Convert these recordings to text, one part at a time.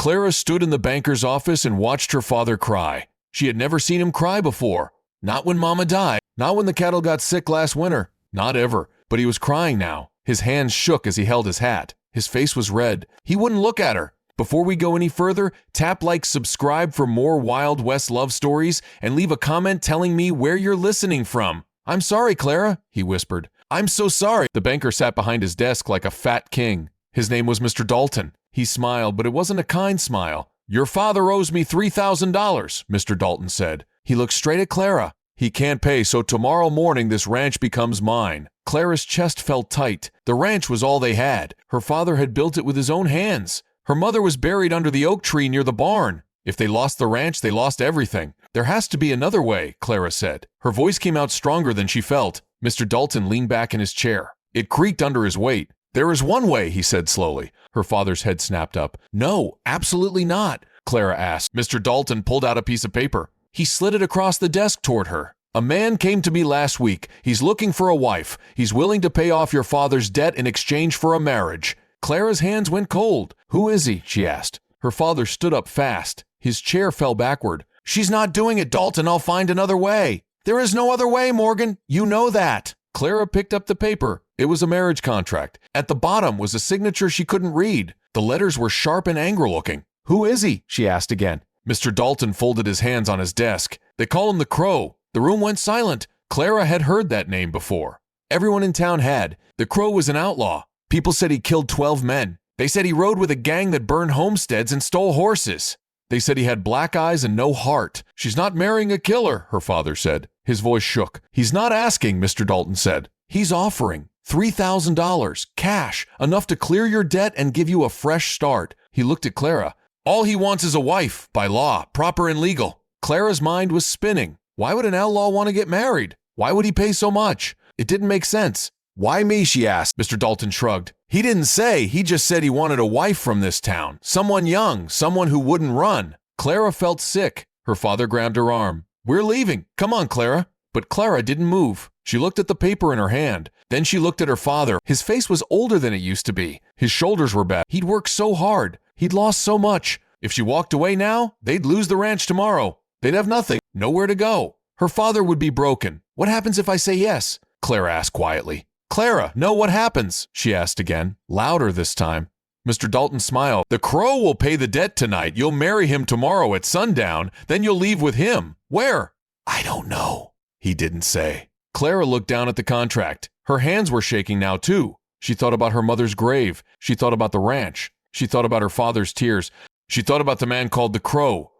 Clara stood in the banker's office and watched her father cry. She had never seen him cry before. Not when Mama died. Not when the cattle got sick last winter. Not ever. But he was crying now. His hands shook as he held his hat. His face was red. He wouldn't look at her. Before we go any further, tap like subscribe for more Wild West love stories and leave a comment telling me where you're listening from. I'm sorry, Clara, he whispered. I'm so sorry. The banker sat behind his desk like a fat king. His name was Mr. Dalton. He smiled, but it wasn't a kind smile. Your father owes me $3,000, Mr. Dalton said. He looked straight at Clara. He can't pay, so tomorrow morning this ranch becomes mine. Clara's chest felt tight. The ranch was all they had. Her father had built it with his own hands. Her mother was buried under the oak tree near the barn. If they lost the ranch, they lost everything. There has to be another way, Clara said. Her voice came out stronger than she felt. Mr. Dalton leaned back in his chair. It creaked under his weight. There is one way, he said slowly. Her father's head snapped up. No, absolutely not, Clara asked. Mr. Dalton pulled out a piece of paper. He slid it across the desk toward her. A man came to me last week. He's looking for a wife. He's willing to pay off your father's debt in exchange for a marriage. Clara's hands went cold. Who is he? She asked. Her father stood up fast. His chair fell backward. She's not doing it, Dalton. I'll find another way. There is no other way, Morgan. You know that. Clara picked up the paper. It was a marriage contract. At the bottom was a signature she couldn't read. The letters were sharp and angry-looking. Who is he? She asked again. Mr. Dalton folded his hands on his desk. They call him the Crow. The room went silent. Clara had heard that name before. Everyone in town had. The Crow was an outlaw. People said he killed 12 men. They said he rode with a gang that burned homesteads and stole horses. They said he had black eyes and no heart. She's not marrying a killer, her father said. His voice shook. He's not asking, Mr. Dalton said. He's offering $3,000, cash, enough to clear your debt and give you a fresh start. He looked at Clara. All he wants is a wife, by law, proper and legal. Clara's mind was spinning. Why would an outlaw want to get married? Why would he pay so much? It didn't make sense. Why me, she asked. Mr. Dalton shrugged. He didn't say. He just said he wanted a wife from this town. Someone young, someone who wouldn't run. Clara felt sick. Her father grabbed her arm. We're leaving. Come on, Clara. But Clara didn't move. She looked at the paper in her hand. Then she looked at her father. His face was older than it used to be. His shoulders were bad. He'd worked so hard. He'd lost so much. If she walked away now, they'd lose the ranch tomorrow. They'd have nothing, nowhere to go. Her father would be broken. What happens if I say yes? Clara asked quietly. Clara, no, what happens? She asked again, louder this time. Mr. Dalton smiled. The Crow will pay the debt tonight. You'll marry him tomorrow at sundown. Then you'll leave with him. Where? I don't know. He didn't say. Clara looked down at the contract. Her hands were shaking now, too. She thought about her mother's grave. She thought about the ranch. She thought about her father's tears. She thought about the man called the Crow,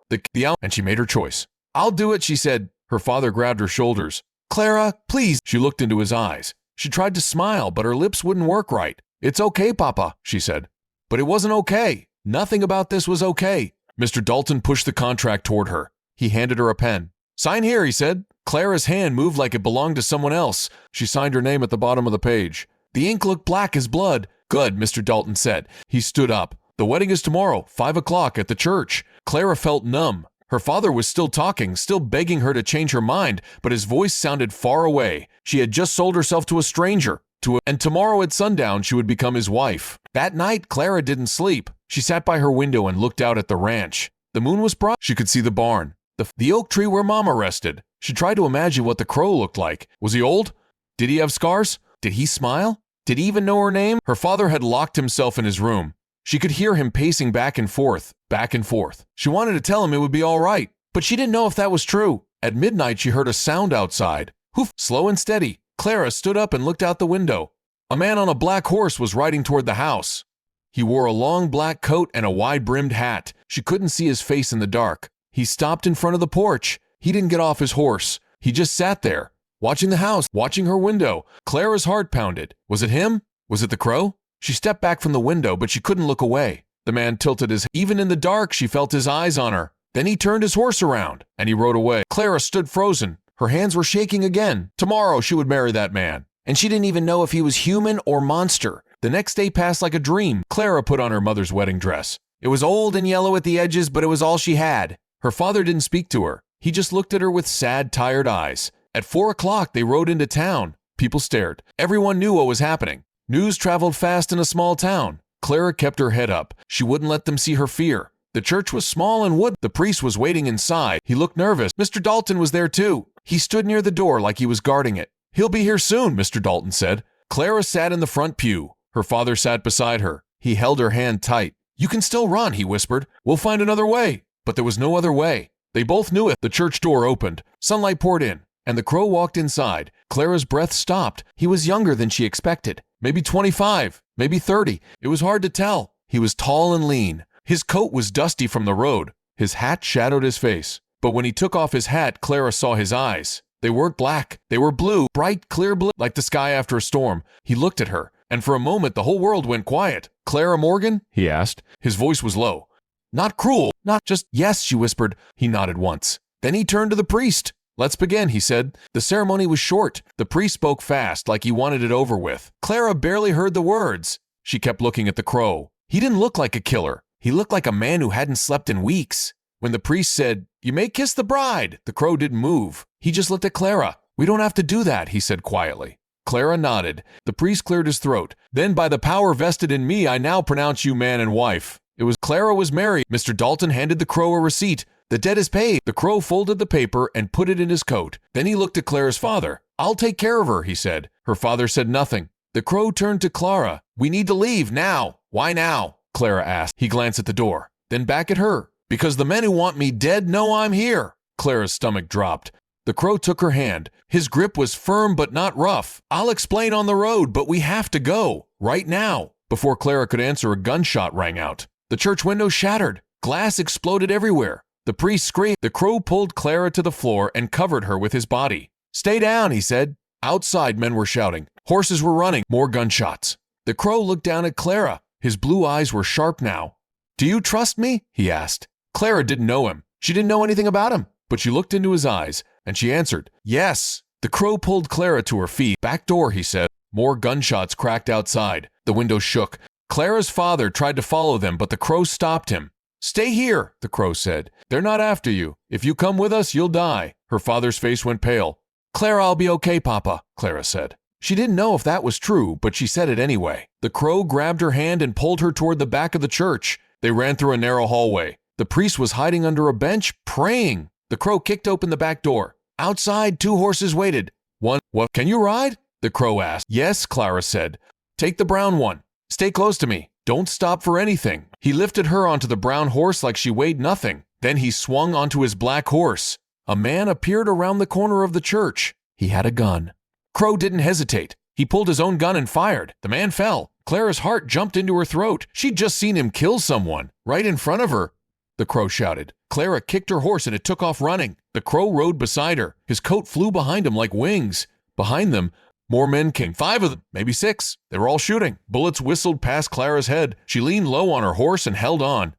and she made her choice. I'll do it, she said. Her father grabbed her shoulders. Clara, please. She looked into his eyes. She tried to smile, but her lips wouldn't work right. It's okay, Papa, she said. But it wasn't okay. Nothing about this was okay. Mr. Dalton pushed the contract toward her. He handed her a pen. Sign here, he said. Clara's hand moved like it belonged to someone else. She signed her name at the bottom of the page. The ink looked black as blood. Good, Mr. Dalton said. He stood up. The wedding is tomorrow, 5 o'clock at the church. Clara felt numb. Her father was still talking, still begging her to change her mind, but his voice sounded far away. She had just sold herself to a stranger, and tomorrow at sundown she would become his wife. That night, Clara didn't sleep. She sat by her window and looked out at the ranch. The moon was bright. She could see the barn, the oak tree where Mama rested. She tried to imagine what the Crow looked like. Was he old? Did he have scars? Did he smile? Did he even know her name? Her father had locked himself in his room. She could hear him pacing back and forth, back and forth. She wanted to tell him it would be all right, but she didn't know if that was true. At midnight, she heard a sound outside. Hoof, slow and steady. Clara stood up and looked out the window. A man on a black horse was riding toward the house. He wore a long black coat and a wide-brimmed hat. She couldn't see his face in the dark. He stopped in front of the porch. He didn't get off his horse. He just sat there, watching the house, watching her window. Clara's heart pounded. Was it him? Was it the Crow? She stepped back from the window, but she couldn't look away. The man tilted his head. Even in the dark, she felt his eyes on her. Then he turned his horse around, and he rode away. Clara stood frozen. Her hands were shaking again. Tomorrow she would marry that man. And she didn't even know if he was human or monster. The next day passed like a dream. Clara put on her mother's wedding dress. It was old and yellow at the edges, but it was all she had. Her father didn't speak to her. He just looked at her with sad, tired eyes. At 4 o'clock, they rode into town. People stared. Everyone knew what was happening. News traveled fast in a small town. Clara kept her head up. She wouldn't let them see her fear. The church was small and wooden. The priest was waiting inside. He looked nervous. Mr. Dalton was there too. He stood near the door like he was guarding it. "He'll be here soon," Mr. Dalton said. Clara sat in the front pew. Her father sat beside her. He held her hand tight. "You can still run," he whispered. "We'll find another way." But there was no other way. They both knew it. The church door opened. Sunlight poured in, and the crow walked inside. Clara's breath stopped. He was younger than she expected. Maybe 25, maybe 30. It was hard to tell. He was tall and lean. His coat was dusty from the road. His hat shadowed his face. But when he took off his hat, Clara saw his eyes. They weren't black. They were blue, bright, clear blue, like the sky after a storm. He looked at her, and for a moment the whole world went quiet. "Clara Morgan?" he asked. His voice was low. "Not cruel, not just—" "Yes," she whispered. He nodded once. Then he turned to the priest. "Let's begin," he said. The ceremony was short. The priest spoke fast, like he wanted it over with. Clara barely heard the words. She kept looking at the crow. He didn't look like a killer. He looked like a man who hadn't slept in weeks. When the priest said, "You may kiss the bride," the crow didn't move. He just looked at Clara. "We don't have to do that," he said quietly. Clara nodded. The priest cleared his throat. "Then by the power vested in me, I now pronounce you man and wife." Clara was married. Mr. Dalton handed the crow a receipt. "The debt is paid." The crow folded the paper and put it in his coat. Then he looked at Clara's father. "I'll take care of her," he said. Her father said nothing. The crow turned to Clara. "We need to leave now." "Why now?" Clara asked. He glanced at the door, then back at her. "Because the men who want me dead know I'm here." Clara's stomach dropped. The crow took her hand. His grip was firm but not rough. "I'll explain on the road, but we have to go. Right now." Before Clara could answer, a gunshot rang out. The church window shattered. Glass exploded everywhere. The priest screamed. The crow pulled Clara to the floor and covered her with his body. "Stay down," he said. Outside, men were shouting. Horses were running. More gunshots. The crow looked down at Clara. His blue eyes were sharp now. "Do you trust me?" he asked. Clara didn't know him. She didn't know anything about him. But she looked into his eyes, and she answered, "Yes." The crow pulled Clara to her feet. "Back door," he said. More gunshots cracked outside. The window shook. Clara's father tried to follow them, but the crow stopped him. "Stay here," the crow said. "They're not after you. If you come with us, you'll die." Her father's face went pale. "Clara, I'll be okay, Papa," Clara said. She didn't know if that was true, but she said it anyway. The crow grabbed her hand and pulled her toward the back of the church. They ran through a narrow hallway. The priest was hiding under a bench, praying. The crow kicked open the back door. Outside, 2 horses waited. "What? Can you ride?" the crow asked. "Yes," Clara said. "Take the brown one. Stay close to me. Don't stop for anything." He lifted her onto the brown horse like she weighed nothing. Then he swung onto his black horse. A man appeared around the corner of the church. He had a gun. Crow didn't hesitate. He pulled his own gun and fired. The man fell. Clara's heart jumped into her throat. She'd just seen him kill someone, right in front of her. The crow shouted. Clara kicked her horse and it took off running. The crow rode beside her. His coat flew behind him like wings. Behind them, more men came. 5 of them, maybe 6. They were all shooting. Bullets whistled past Clara's head. She leaned low on her horse and held on.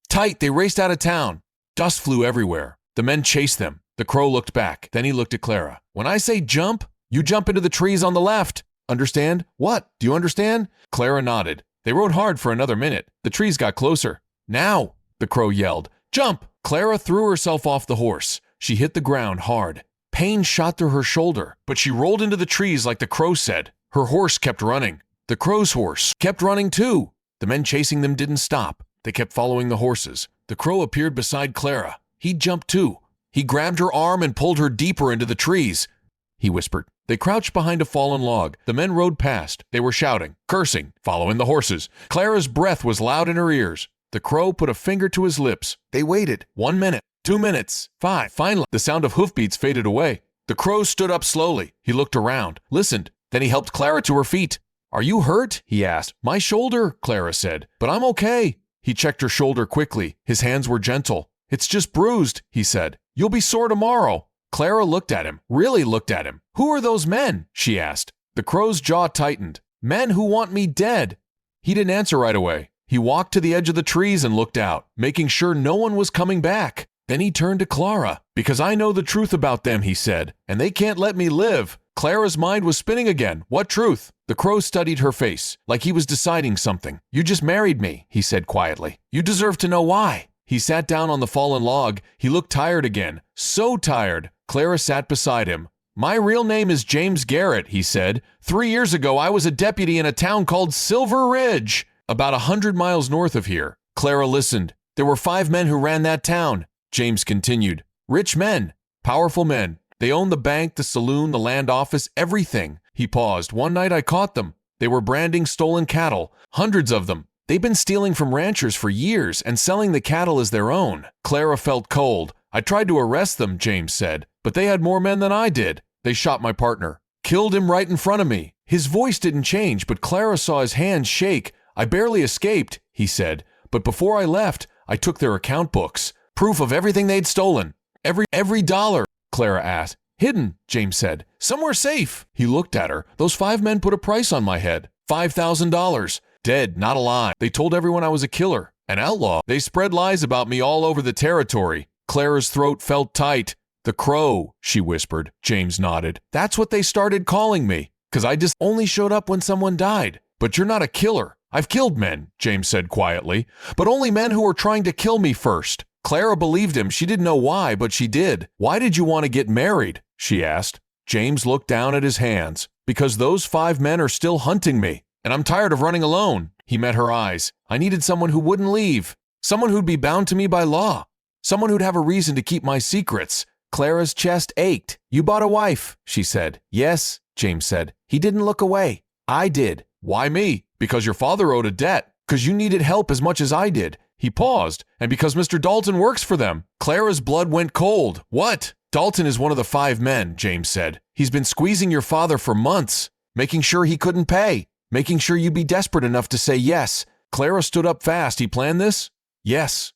Tight, they raced out of town. Dust flew everywhere. The men chased them. The crow looked back. Then he looked at Clara. "When I say jump, you jump into the trees on the left. Understand?" "What? Do you understand?" Clara nodded. They rode hard for another minute. The trees got closer. "Now!" the crow yelled. "Jump!" Clara threw herself off the horse. She hit the ground hard. Pain shot through her shoulder, but she rolled into the trees like the crow said. Her horse kept running. The crow's horse kept running too. The men chasing them didn't stop. They kept following the horses. The crow appeared beside Clara. He jumped too. He grabbed her arm and pulled her deeper into the trees. He whispered. They crouched behind a fallen log. The men rode past. They were shouting, cursing, following the horses. Clara's breath was loud in her ears. The crow put a finger to his lips. They waited. 1 minute, 2 minutes, 5. Finally, the sound of hoofbeats faded away. The crow stood up slowly. He looked around, listened. Then he helped Clara to her feet. "Are you hurt?" he asked. "My shoulder," Clara said. "But I'm okay." He checked her shoulder quickly. His hands were gentle. "It's just bruised," he said. "You'll be sore tomorrow." Clara looked at him, really looked at him. "Who are those men?" she asked. The crow's jaw tightened. "Men who want me dead." He didn't answer right away. He walked to the edge of the trees and looked out, making sure no one was coming back. Then he turned to Clara. "Because I know the truth about them," he said, "and they can't let me live." Clara's mind was spinning again. What truth? The crow studied her face, like he was deciding something. "You just married me," he said quietly. "You deserve to know why." He sat down on the fallen log. He looked tired again. So tired. Clara sat beside him. "My real name is James Garrett," he said. 3 years ago, I was a deputy in a town called Silver Ridge, about 100 miles north of here." Clara listened. There were 5 men who ran that town, James continued. Rich men, powerful men. They owned the bank, the saloon, the land office, everything. He paused. One night I caught them. They were branding stolen cattle, hundreds of them. They've been stealing from ranchers for years and selling the cattle as their own. Clara felt cold. I tried to arrest them, James said, but they had more men than I did. They shot my partner. Killed him right in front of me. His voice didn't change, but Clara saw his hands shake. I barely escaped, he said, but before I left, I took their account books. Proof of everything they'd stolen. Every dollar, Clara asked. Hidden, James said. Somewhere safe. He looked at her. Those 5 men put a price on my head. $5,000. Dead, not alive. They told everyone I was a killer, an outlaw. They spread lies about me all over the territory. Clara's throat felt tight. The Crow, she whispered. James nodded. That's what they started calling me, 'cause I just only showed up when someone died. But you're not a killer. I've killed men, James said quietly, but only men who were trying to kill me first. Clara believed him. She didn't know why, but she did. Why did you want to get married? She asked. James looked down at his hands. Because those 5 men are still hunting me, and I'm tired of running alone. He met her eyes. I needed someone who wouldn't leave, someone who'd be bound to me by law, someone who'd have a reason to keep my secrets. Clara's chest ached. You bought a wife, she said. Yes, James said. He didn't look away. I did. Why me? Because your father owed a debt. Because you needed help as much as I did. He paused. And because Mr. Dalton works for them. Clara's blood went cold. What? Dalton is one of the 5 men, James said. He's been squeezing your father for months, making sure he couldn't pay, making sure you'd be desperate enough to say yes. Clara stood up fast. He planned this? Yes.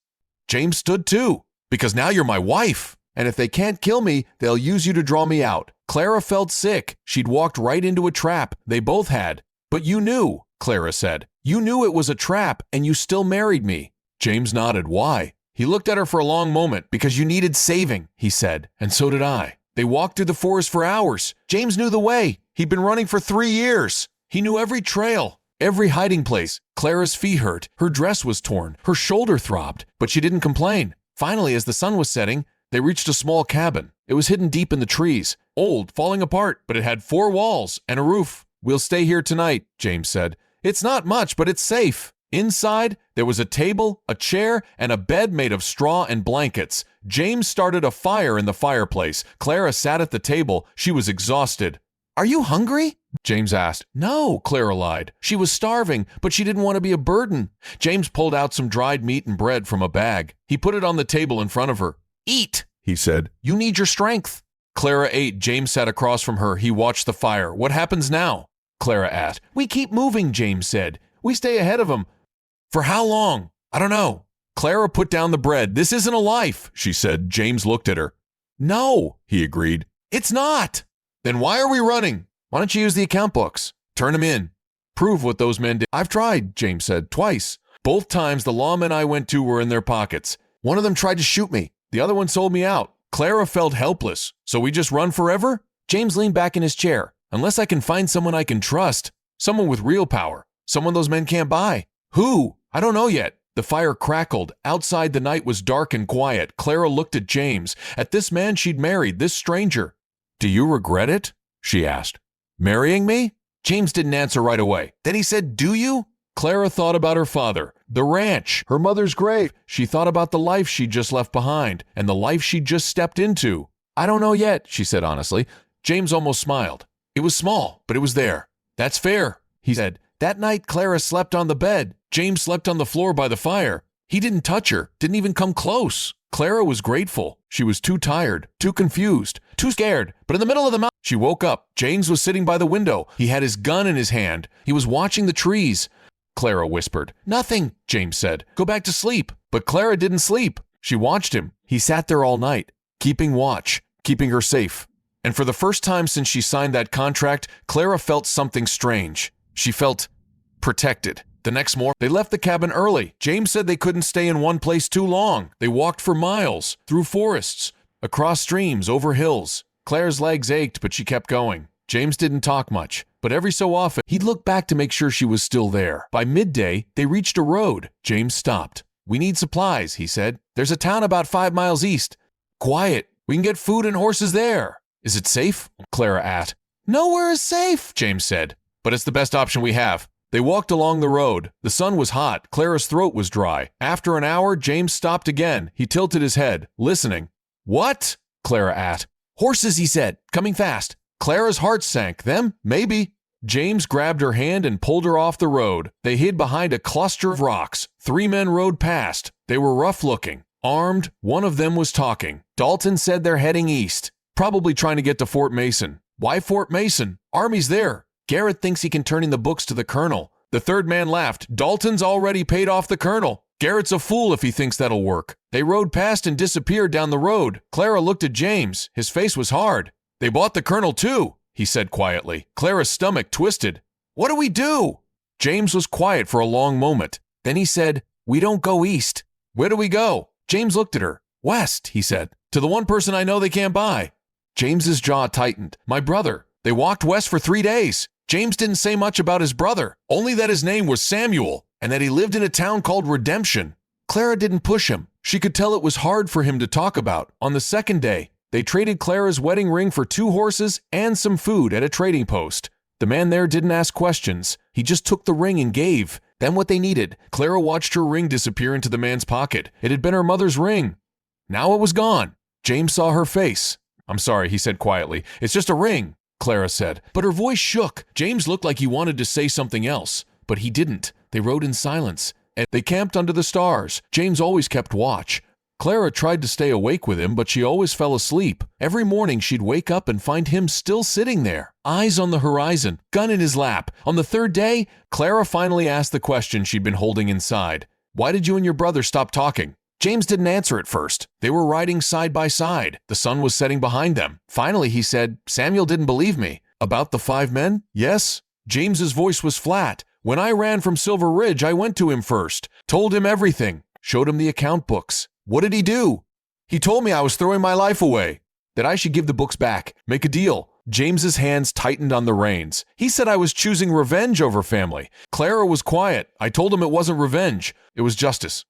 James stood too. Because now you're my wife. And if they can't kill me, they'll use you to draw me out. Clara felt sick. She'd walked right into a trap. They both had. But you knew, Clara said. You knew it was a trap, and you still married me. James nodded. Why? He looked at her for a long moment. Because you needed saving, he said. And so did I. They walked through the forest for hours. James knew the way. He'd been running for 3 years. He knew every trail, every hiding place. Clara's feet hurt. Her dress was torn. Her shoulder throbbed. But she didn't complain. Finally, as the sun was setting, they reached a small cabin. It was hidden deep in the trees. Old, falling apart, but it had 4 walls and a roof. We'll stay here tonight, James said. It's not much, but it's safe. Inside, there was a table, a chair, and a bed made of straw and blankets. James started a fire in the fireplace. Clara sat at the table. She was exhausted. Are you hungry? James asked. No, Clara lied. She was starving, but she didn't want to be a burden. James pulled out some dried meat and bread from a bag. He put it on the table in front of her. Eat, he said. You need your strength. Clara ate. James sat across from her. He watched the fire. What happens now? Clara asked. We keep moving, James said. We stay ahead of them. For how long? I don't know. Clara put down the bread. This isn't a life, she said. James looked at her. No, he agreed. It's not. Then why are we running? Why don't you use the account books? Turn them in. Prove what those men did. I've tried, James said, twice. Both times the lawmen I went to were in their pockets. One of them tried to shoot me. The other one sold me out. Clara felt helpless. So we just run forever? James leaned back in his chair. Unless I can find someone I can trust. Someone with real power. Someone those men can't buy. Who? I don't know yet. The fire crackled. Outside the night was dark and quiet. Clara looked at James. At this man she'd married, this stranger. Do you regret it? She asked. Marrying me? James didn't answer right away. Then he said, do you? Clara thought about her father, the ranch, her mother's grave. She thought about the life she'd just left behind and the life she'd just stepped into. I don't know yet, she said honestly. James almost smiled. It was small, but it was there. That's fair, he said. That night, Clara slept on the bed. James slept on the floor by the fire. He didn't touch her, didn't even come close. Clara was grateful. She was too tired, too confused, too scared. But in the middle of the night, she woke up. James was sitting by the window. He had his gun in his hand. He was watching the trees. Clara whispered. Nothing, James said. Go back to sleep. But Clara didn't sleep. She watched him. He sat there all night, keeping watch, keeping her safe. And for the first time since she signed that contract, Clara felt something strange. She felt protected. The next morning, they left the cabin early. James said they couldn't stay in one place too long. They walked for miles, through forests, across streams, over hills. Clara's legs ached, but she kept going. James didn't talk much, but every so often, he'd look back to make sure she was still there. By midday, they reached a road. James stopped. We need supplies, he said. There's a town about 5 miles east. Quiet. We can get food and horses there. Is it safe? Clara asked. Nowhere is safe, James said. But it's the best option we have. They walked along the road. The sun was hot. Clara's throat was dry. After an hour, James stopped again. He tilted his head, listening. "What?" Clara asked. "Horses," he said, "coming fast." Clara's heart sank. "Them? Maybe." James grabbed her hand and pulled her off the road. They hid behind a cluster of rocks. 3 men rode past. They were rough-looking, armed. One of them was talking. "Dalton said they're heading east, probably trying to get to Fort Mason." "Why Fort Mason? Army's there. Garrett thinks he can turn in the books to the colonel." The third man laughed. "Dalton's already paid off the colonel. Garrett's a fool if he thinks that'll work." They rode past and disappeared down the road. Clara looked at James. His face was hard. "They bought the colonel too," he said quietly. Clara's stomach twisted. "What do we do?" James was quiet for a long moment. Then he said, "We don't go east." "Where do we go?" James looked at her. "West," he said. "To the one person I know they can't buy." James's jaw tightened. "My brother." They walked west for 3 days. James didn't say much about his brother, only that his name was Samuel and that he lived in a town called Redemption. Clara didn't push him. She could tell it was hard for him to talk about. On the second day, they traded Clara's wedding ring for 2 horses and some food at a trading post. The man there didn't ask questions. He just took the ring and gave. Then what they needed. Clara watched her ring disappear into the man's pocket. It had been her mother's ring. Now it was gone. James saw her face. "I'm sorry," he said quietly. "It's just a ring," Clara said. But her voice shook. James looked like he wanted to say something else, but he didn't. They rode in silence. And they camped under the stars. James always kept watch. Clara tried to stay awake with him, but she always fell asleep. Every morning she'd wake up and find him still sitting there, eyes on the horizon, gun in his lap. On the third day, Clara finally asked the question she'd been holding inside. "Why did you and your brother stop talking?" James didn't answer at first. They were riding side by side. The sun was setting behind them. Finally, he said, "Samuel didn't believe me." "About the 5 men? Yes." James's voice was flat. "When I ran from Silver Ridge, I went to him first, told him everything, showed him the account books." "What did he do?" "He told me I was throwing my life away, that I should give the books back, make a deal." James's hands tightened on the reins. "He said I was choosing revenge over family." Clara was quiet. "I told him it wasn't revenge. It was justice."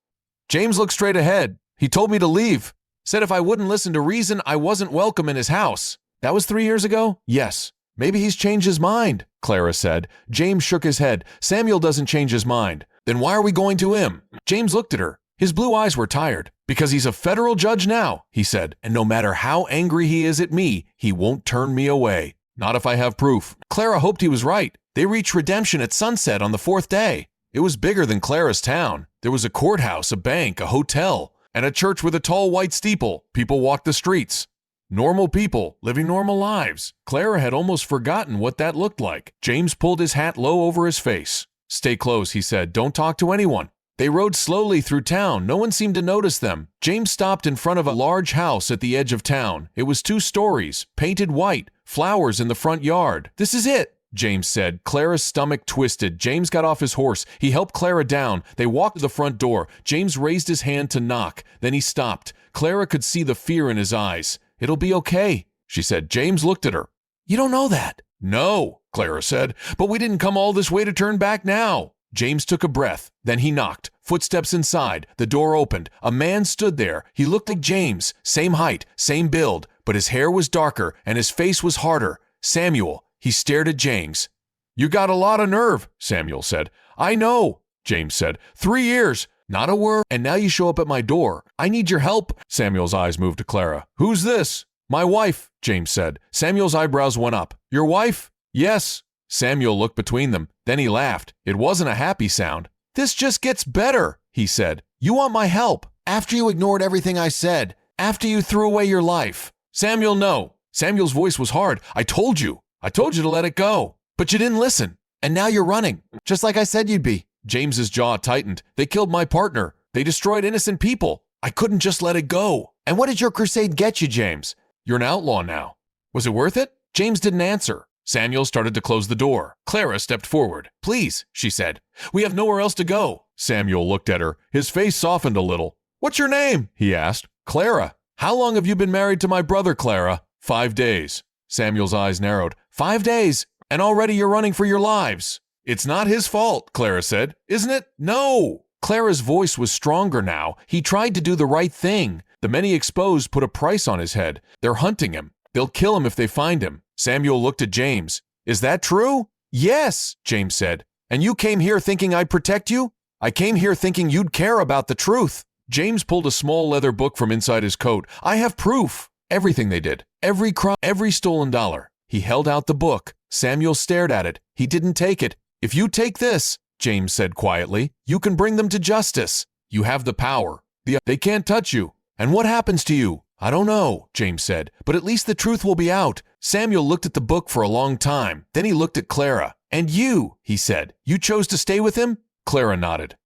James looked straight ahead. "He told me to leave. Said if I wouldn't listen to reason, I wasn't welcome in his house." "That was 3 years ago?" "Yes." "Maybe he's changed his mind," Clara said. James shook his head. "Samuel doesn't change his mind." "Then why are we going to him?" James looked at her. His blue eyes were tired. "Because he's a federal judge now," he said. "And no matter how angry he is at me, he won't turn me away. Not if I have proof." Clara hoped he was right. They reached Redemption at sunset on the 4th day. It was bigger than Clara's town. There was a courthouse, a bank, a hotel, and a church with a tall white steeple. People walked the streets. Normal people, living normal lives. Clara had almost forgotten what that looked like. James pulled his hat low over his face. "Stay close," he said. "Don't talk to anyone." They rode slowly through town. No one seemed to notice them. James stopped in front of a large house at the edge of town. It was 2 stories, painted white, flowers in the front yard. "This is it," James said. Clara's stomach twisted. James got off his horse. He helped Clara down. They walked to the front door. James raised his hand to knock. Then he stopped. Clara could see the fear in his eyes. "It'll be okay," she said. James looked at her. "You don't know that." "No," Clara said. "But we didn't come all this way to turn back now." James took a breath. Then he knocked. Footsteps inside. The door opened. A man stood there. He looked like James. Same height, same build, but his hair was darker and his face was harder. Samuel. He stared at James. "You got a lot of nerve," Samuel said. "I know," James said. 3 years. Not a word. And now you show up at my door. I need your help." Samuel's eyes moved to Clara. "Who's this?" "My wife," James said. Samuel's eyebrows went up. "Your wife?" "Yes." Samuel looked between them. Then he laughed. It wasn't a happy sound. "This just gets better," he said. "You want my help. After you ignored everything I said. After you threw away your life." "Samuel, no." Samuel's voice was hard. I told you to let it go. But you didn't listen. And now you're running. Just like I said you'd be." James's jaw tightened. "They killed my partner. They destroyed innocent people. I couldn't just let it go." "And what did your crusade get you, James?" "You're an outlaw now." "Was it worth it?" James didn't answer. Samuel started to close the door. Clara stepped forward. "Please," she said. "We have nowhere else to go." Samuel looked at her. His face softened a little. "What's your name?" he asked. "Clara." "How long have you been married to my brother, Clara?" 5 days. Samuel's eyes narrowed. 5 days, and already you're running for your lives. "It's not his fault," Clara said. "Isn't it?" "No." Clara's voice was stronger now. He tried to do the right thing. The men he exposed put a price on his head. They're hunting him. They'll kill him if they find him. Samuel looked at James. "Is that true?" "Yes," James said. And you came here thinking I'd protect you? I came here thinking you'd care about the truth. James pulled a small leather book from inside his coat. I have proof. Everything they did. Every crime. Every stolen dollar. He held out the book. Samuel stared at it. He didn't take it. If you take this, James said quietly, you can bring them to justice. You have the power. They can't touch you. And what happens to you? I don't know, James said, but at least the truth will be out. Samuel looked at the book for a long time. Then he looked at Clara. And you, he said, you chose to stay with him? Clara nodded.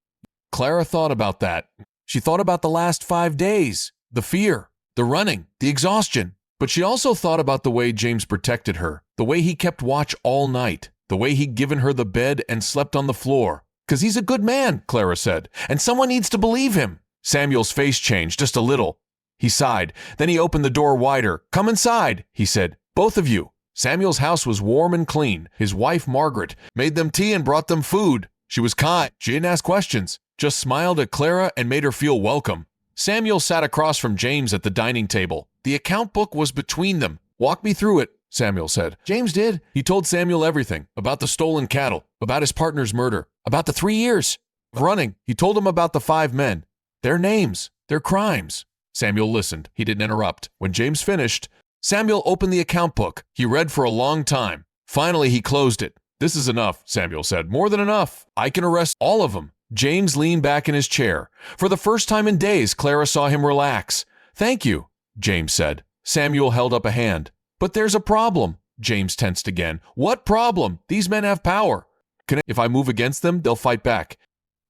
Clara thought about that. She thought about the last 5 days, the fear, the running, the exhaustion. But she also thought about the way James protected her, the way he kept watch all night, the way he'd given her the bed and slept on the floor. "'Cause he's a good man," Clara said, "and someone needs to believe him." Samuel's face changed just a little. He sighed. Then he opened the door wider. "Come inside," he said. "Both of you." Samuel's house was warm and clean. His wife, Margaret, made them tea and brought them food. She was kind. She didn't ask questions, just smiled at Clara and made her feel welcome. Samuel sat across from James at the dining table. The account book was between them. "Walk me through it," Samuel said. James did. He told Samuel everything, about the stolen cattle, about his partner's murder, about the 3 years of running. He told him about the 5 men, their names, their crimes. Samuel listened. He didn't interrupt. When James finished, Samuel opened the account book. He read for a long time. Finally, he closed it. "This is enough," Samuel said. "More than enough. I can arrest all of them." James leaned back in his chair. For the first time in days, Clara saw him relax. "Thank you," James said. Samuel held up a hand. "But there's a problem." James tensed again. "What problem? These men have power. If I move against them, they'll fight back.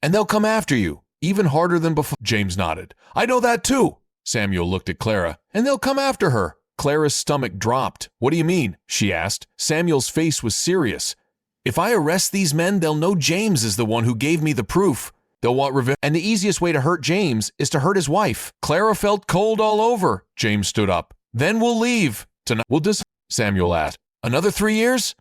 And they'll come after you, even harder than before." James nodded. "I know that too." Samuel looked at Clara. "And they'll come after her." Clara's stomach dropped. "What do you mean?" she asked. Samuel's face was serious. "If I arrest these men, they'll know James is the one who gave me the proof. They'll want revenge. And the easiest way to hurt James is to hurt his wife." Clara felt cold all over. James stood up. "Then we'll leave. Tonight we'll Samuel asked. "Another 3 years?"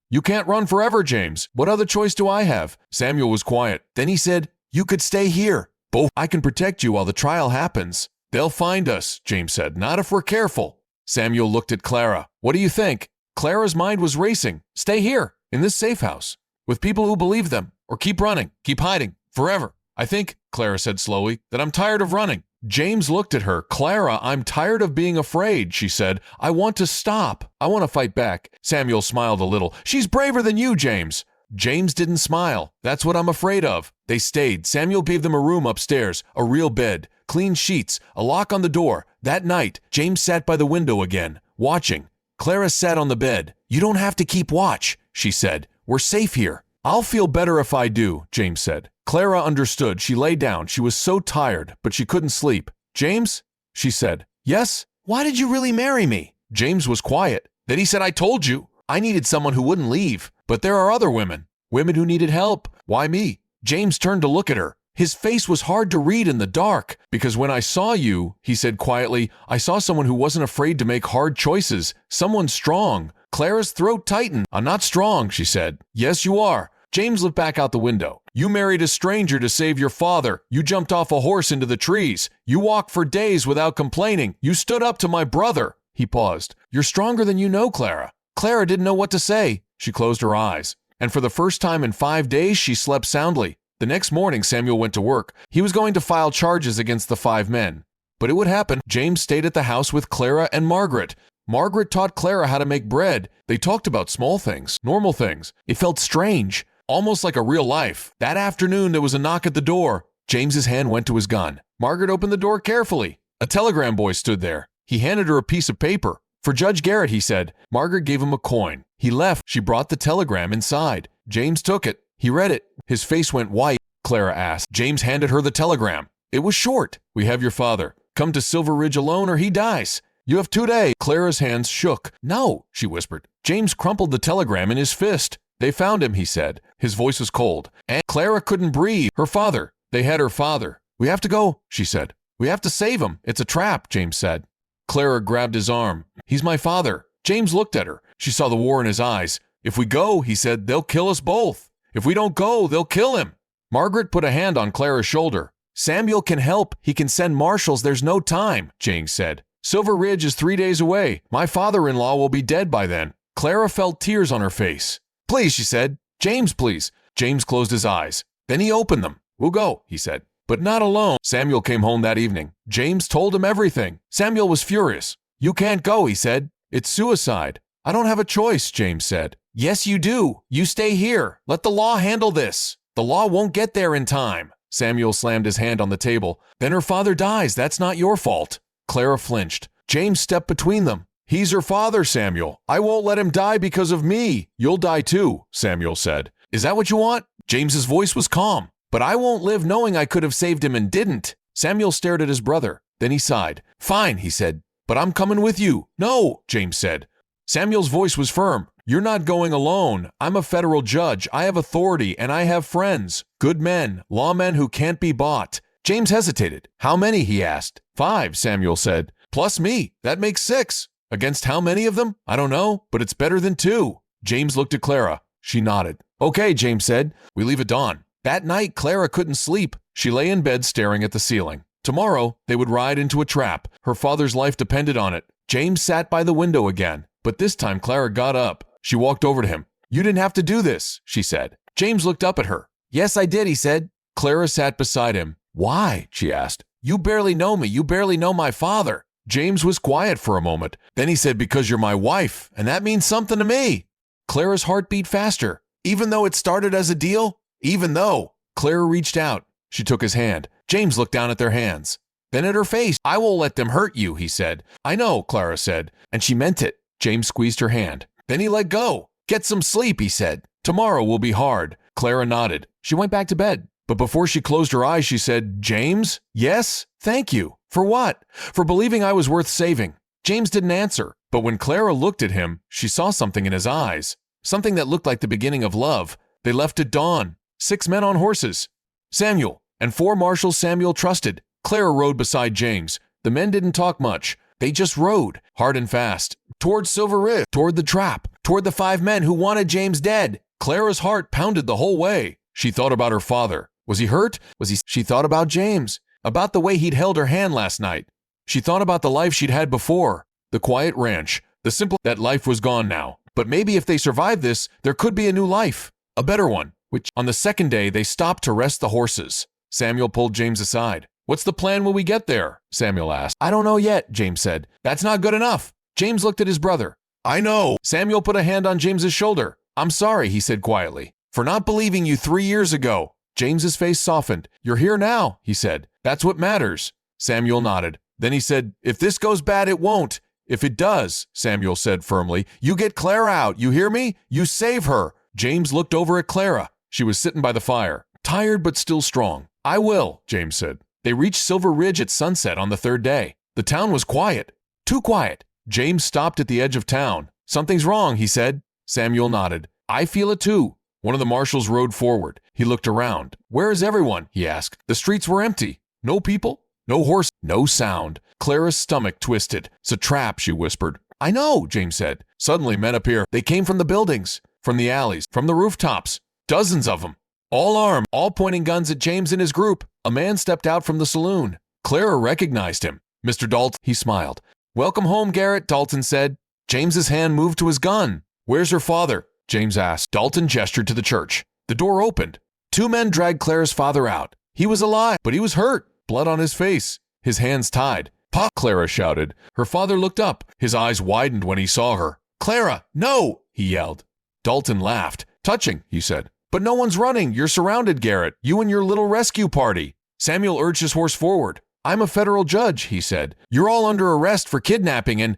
"You can't run forever, James. What other choice do I have?" Samuel was quiet. Then he said, "You could stay here. Both. I can protect you while the trial happens." "They'll find us," James said. "Not if we're careful." Samuel looked at Clara. "What do you think?" Clara's mind was racing. "Stay here, in this safe house, with people who believe them, or keep running, keep hiding, forever." "I think," Clara said slowly, "that I'm tired of running." James looked at her. "Clara, I'm tired of being afraid," she said. "I want to stop. I want to fight back." Samuel smiled a little. "She's braver than you, James." James didn't smile. "That's what I'm afraid of." They stayed. Samuel gave them a room upstairs, a real bed, clean sheets, a lock on the door. That night, James sat by the window again, watching. Clara sat on the bed. "You don't have to keep watch," she said. "We're safe here." "I'll feel better if I do," James said. Clara understood. She lay down. She was so tired, but she couldn't sleep. "James?" she said. "Yes?" "Why did you really marry me?" James was quiet. Then he said, "I told you. I needed someone who wouldn't leave. But there are other women. Women who needed help. Why me?" James turned to look at her. His face was hard to read in the dark. "Because when I saw you," he said quietly, "I saw someone who wasn't afraid to make hard choices. Someone strong." Clara's throat tightened. "I'm not strong," she said. "Yes, you are." James looked back out the window. "You married a stranger to save your father. You jumped off a horse into the trees. You walked for days without complaining. You stood up to my brother." He paused. "You're stronger than you know, Clara." Clara didn't know what to say. She closed her eyes. And for the first time in 5 days, she slept soundly. The next morning, Samuel went to work. He was going to file charges against the 5 men. But it would happen. James stayed at the house with Clara and Margaret. Margaret taught Clara how to make bread. They talked about small things, normal things. It felt strange, almost like a real life. That afternoon, there was a knock at the door. James's hand went to his gun. Margaret opened the door carefully. A telegram boy stood there. He handed her a piece of paper. "For Judge Garrett," he said. Margaret gave him a coin. He left. She brought the telegram inside. James took it. He read it. His face went white. Clara asked. James handed her the telegram. It was short. "We have your father. Come to Silver Ridge alone or he dies. You have 2 days." Clara's hands shook. "No," she whispered. James crumpled the telegram in his fist. "They found him," he said. His voice was cold. And Clara couldn't breathe. "Her father. They had her father." "We have to go," she said. "We have to save him. It's a trap," James said. Clara grabbed his arm. "He's my father." James looked at her. She saw the war in his eyes. "If we go," he said, "they'll kill us both. If we don't go, they'll kill him." Margaret put a hand on Clara's shoulder. "Samuel can help. He can send marshals. There's no time," James said. "Silver Ridge is 3 days away. My father-in-law will be dead by then." Clara felt tears on her face. "Please," she said. "James, please. James closed his eyes. Then he opened them. We'll go, he said. But not alone. Samuel came home that evening. James told him everything. Samuel was furious. You can't go, he said. It's suicide. I don't have a choice, James said. Yes, you do. You stay here. Let the law handle this. The law won't get there in time. Samuel slammed his hand on the table. Then her father dies. That's not your fault. Clara flinched. James stepped between them. He's her father, Samuel. I won't let him die because of me. You'll die too, Samuel said. Is that what you want? James's voice was calm. But I won't live knowing I could have saved him and didn't. Samuel stared at his brother. Then he sighed. Fine, he said. But I'm coming with you. No, James said. Samuel's voice was firm. You're not going alone. I'm a federal judge. I have authority and I have friends. Good men, lawmen who can't be bought. James hesitated. How many? He asked. 5, Samuel said. Plus me. That makes 6. Against how many of them? I don't know, but it's better than 2. James looked at Clara. She nodded. Okay, James said. We leave at dawn. That night, Clara couldn't sleep. She lay in bed staring at the ceiling. Tomorrow, they would ride into a trap. Her father's life depended on it. James sat by the window again, but this time Clara got up. She walked over to him. You didn't have to do this, she said. James looked up at her. Yes, I did, he said. Clara sat beside him. Why? She asked. You barely know me. You barely know my father. James was quiet for a moment. Then he said, because you're my wife, and that means something to me. Clara's heart beat faster. Even though it started as a deal? Even though. Clara reached out. She took his hand. James looked down at their hands. Then at her face. I won't let them hurt you, he said. I know, Clara said, and she meant it. James squeezed her hand. Then he let go. Get some sleep, he said. Tomorrow will be hard. Clara nodded. She went back to bed. But before she closed her eyes, she said, James? Yes? Thank you. For what? For believing I was worth saving. James didn't answer. But when Clara looked at him, she saw something in his eyes. Something that looked like the beginning of love. They left at dawn. 6 men on horses. Samuel and 4 marshals Samuel trusted. Clara rode beside James. The men didn't talk much. They just rode, hard and fast, toward Silver Ridge, toward the trap, toward the 5 men who wanted James dead. Clara's heart pounded the whole way. She thought about her father. Was he hurt? She thought about James, about the way he'd held her hand last night. She thought about the life she'd had before, the quiet ranch, the simple. That life was gone now. But maybe if they survived this, there could be a new life, a better one. Which, on the second day, they stopped to rest the horses. Samuel pulled James aside. What's the plan when we get there? Samuel asked. I don't know yet, James said. That's not good enough. James looked at his brother. I know. Samuel put a hand on James's shoulder. I'm sorry, he said quietly, for not believing you 3 years ago. James's face softened. You're here now, he said. That's what matters. Samuel nodded. Then he said, if this goes bad, it won't. If it does, Samuel said firmly, you get Clara out. You hear me? You save her. James looked over at Clara. She was sitting by the fire, tired but still strong. I will, James said. They reached Silver Ridge at sunset on the 3rd day. The town was quiet. Too quiet. James stopped at the edge of town. Something's wrong, he said. Samuel nodded. I feel it too. One of the marshals rode forward. He looked around. Where is everyone? He asked. The streets were empty. No people, no horse, no sound. Clara's stomach twisted. It's a trap, she whispered. I know, James said. Suddenly men appeared. They came from the buildings, from the alleys, from the rooftops. Dozens of them. All armed, all pointing guns at James and his group. A man stepped out from the saloon. Clara recognized him. Mr. Dalton, he smiled. Welcome home, Garrett, Dalton said. James's hand moved to his gun. Where's her father? James asked. Dalton gestured to the church. The door opened. 2 men dragged Clara's father out. He was alive, but he was hurt. Blood on his face. His hands tied. Pop, Clara shouted. Her father looked up. His eyes widened when he saw her. Clara, no, he yelled. Dalton laughed. Touching, he said. But no one's running. You're surrounded, Garrett. You and your little rescue party. Samuel urged his horse forward. I'm a federal judge, he said. You're all under arrest for kidnapping and...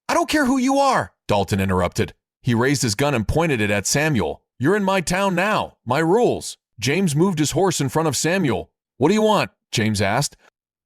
I don't care who you are, Dalton interrupted. He raised his gun and pointed it at Samuel. You're in my town now. My rules. James moved his horse in front of Samuel. What do you want? James asked.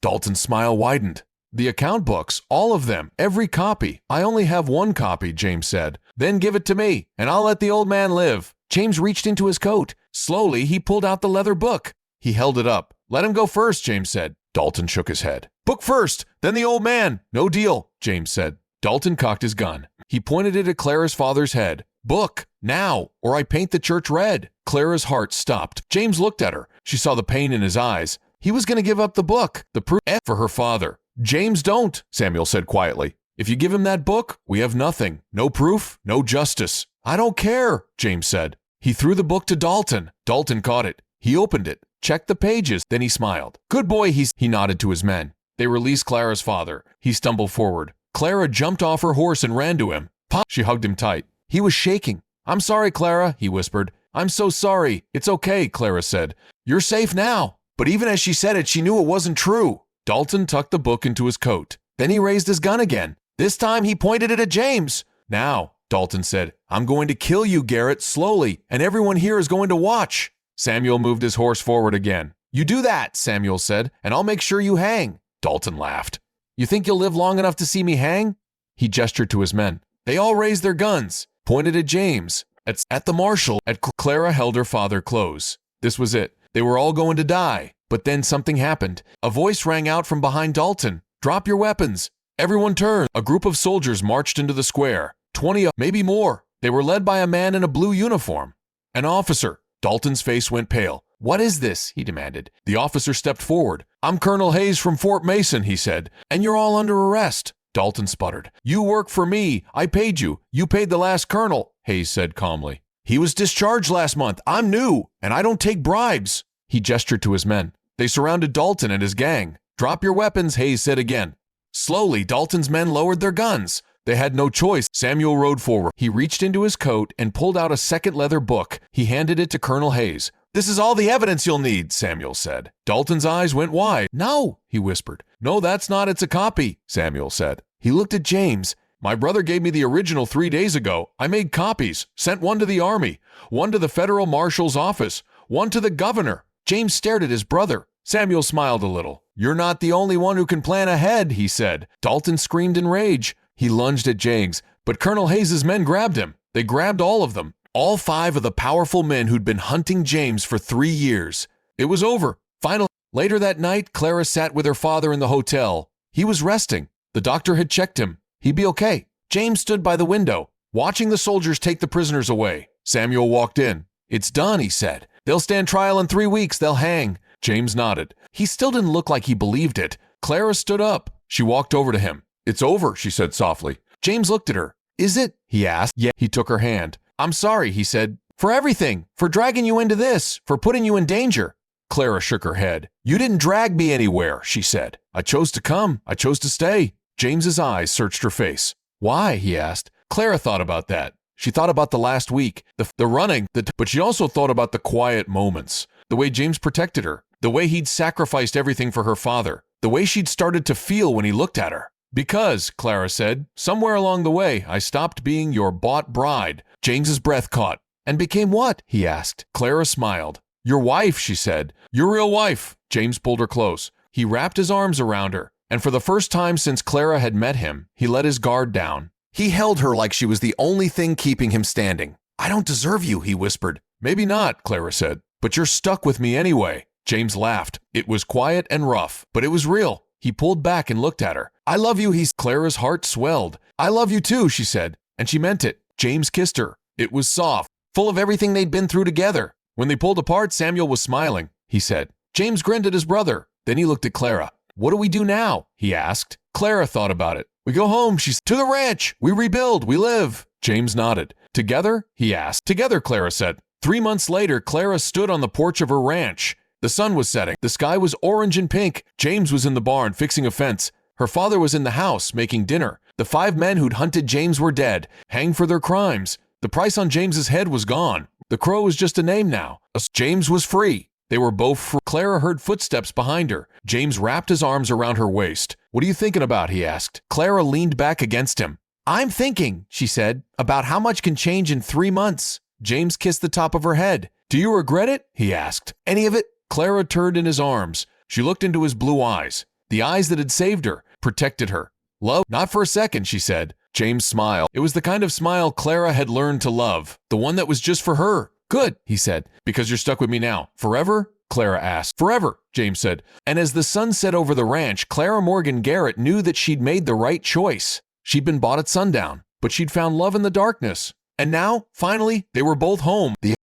Dalton's smile widened. The account books, all of them, every copy. I only have 1 copy, James said. Then give it to me, and I'll let the old man live. James reached into his coat. Slowly, he pulled out the leather book. He held it up. Let him go first, James said. Dalton shook his head. Book first, then the old man. No deal, James said. Dalton cocked his gun. He pointed it at Clara's father's head. Book, now, or I paint the church red. Clara's heart stopped. James looked at her. She saw the pain in his eyes. He was going to give up the book, the proof for her father. James, don't, Samuel said quietly. If you give him that book, we have nothing. No proof, no justice. I don't care, James said. He threw the book to Dalton. Dalton caught it. He opened it, checked the pages, then he smiled. Good boy, he nodded to his men. They released Clara's father. He stumbled forward. Clara jumped off her horse and ran to him. Pop! She hugged him tight. He was shaking. I'm sorry, Clara, he whispered. I'm so sorry. It's okay, Clara said. You're safe now. But even as she said it, she knew it wasn't true. Dalton tucked the book into his coat. Then he raised his gun again. This time he pointed it at James. Now, Dalton said, I'm going to kill you, Garrett, slowly, and everyone here is going to watch. Samuel moved his horse forward again. You do that, Samuel said, and I'll make sure you hang. Dalton laughed. You think you'll live long enough to see me hang? He gestured to his men. They all raised their guns, pointed at James, at the marshal. Clara held her father close. This was it. They were all going to die. But then something happened. A voice rang out from behind Dalton. Drop your weapons. Everyone turned. A group of soldiers marched into the square. 20, maybe more. They were led by a man in a blue uniform. An officer. Dalton's face went pale. What is this? He demanded. The officer stepped forward. I'm Colonel Hayes from Fort Mason, he said, and you're all under arrest. Dalton sputtered. You work for me. I paid you. You paid the last colonel, Hayes said calmly. He was discharged last month. I'm new, and I don't take bribes. He gestured to his men. They surrounded Dalton and his gang. Drop your weapons, Hayes said again. Slowly, Dalton's men lowered their guns. They had no choice. Samuel rode forward. He reached into his coat and pulled out a second leather book. He handed it to Colonel Hayes. This is all the evidence you'll need, Samuel said. Dalton's eyes went wide. No, he whispered. No, that's not. It's a copy, Samuel said. He looked at James. My brother gave me the original 3 days ago. I made copies, sent one to the army, one to the federal marshal's office, one to the governor. James stared at his brother. Samuel smiled a little. You're not the only one who can plan ahead, he said. Dalton screamed in rage. He lunged at James, but Colonel Hayes' men grabbed him. They grabbed all of them. All 5 of the powerful men who'd been hunting James for 3 years. It was over. Finally, later that night, Clara sat with her father in the hotel. He was resting. The doctor had checked him. He'd be okay. James stood by the window, watching the soldiers take the prisoners away. Samuel walked in. It's done, he said. They'll stand trial in 3 weeks. They'll hang. James nodded. He still didn't look like he believed it. Clara stood up. She walked over to him. It's over, she said softly. James looked at her. Is it? He asked. Yeah. He took her hand. I'm sorry, he said. For everything. For dragging you into this. For putting you in danger. Clara shook her head. You didn't drag me anywhere, she said. I chose to come. I chose to stay. James's eyes searched her face. Why? He asked. Clara thought about that. She thought about the last week, the running, but she also thought about the quiet moments, the way James protected her, the way he'd sacrificed everything for her father, the way she'd started to feel when he looked at her. Because, Clara said, somewhere along the way, I stopped being your bought bride. James's breath caught. And became what? He asked. Clara smiled. Your wife, she said. Your real wife. James pulled her close. He wrapped his arms around her, and for the first time since Clara had met him, he let his guard down. He held her like she was the only thing keeping him standing. I don't deserve you, he whispered. Maybe not, Clara said, but you're stuck with me anyway. James laughed. It was quiet and rough, but it was real. He pulled back and looked at her. I love you, Clara's heart swelled. I love you too, she said, and she meant it. James kissed her. It was soft, full of everything they'd been through together. When they pulled apart, Samuel was smiling, he said. James grinned at his brother. Then he looked at Clara. What do we do now? He asked. Clara thought about it. We go home, she's to the ranch. We rebuild, we live. James nodded. Together? He asked. Together, Clara said. 3 months later, Clara stood on the porch of her ranch. The sun was setting. The sky was orange and pink. James was in the barn fixing a fence. Her father was in the house making dinner. The 5 men who'd hunted James were dead, hanged for their crimes. The price on James's head was gone. The crow was just a name now. James was free. They were both free. Clara heard footsteps behind her. James wrapped his arms around her waist. What are you thinking about? He asked. Clara leaned back against him. I'm thinking, she said, about how much can change in 3 months. James kissed the top of her head. Do you regret it? He asked. Any of it? Clara turned in his arms. She looked into his blue eyes. The eyes that had saved her, protected her. Love? Not for a second, she said. James smiled. It was the kind of smile Clara had learned to love. The one that was just for her. Good, he said. Because you're stuck with me now. Forever? Clara asked. Forever, James said. And as the sun set over the ranch, Clara Morgan Garrett knew that she'd made the right choice. She'd been bought at sundown, but she'd found love in the darkness. And now, finally, they were both home.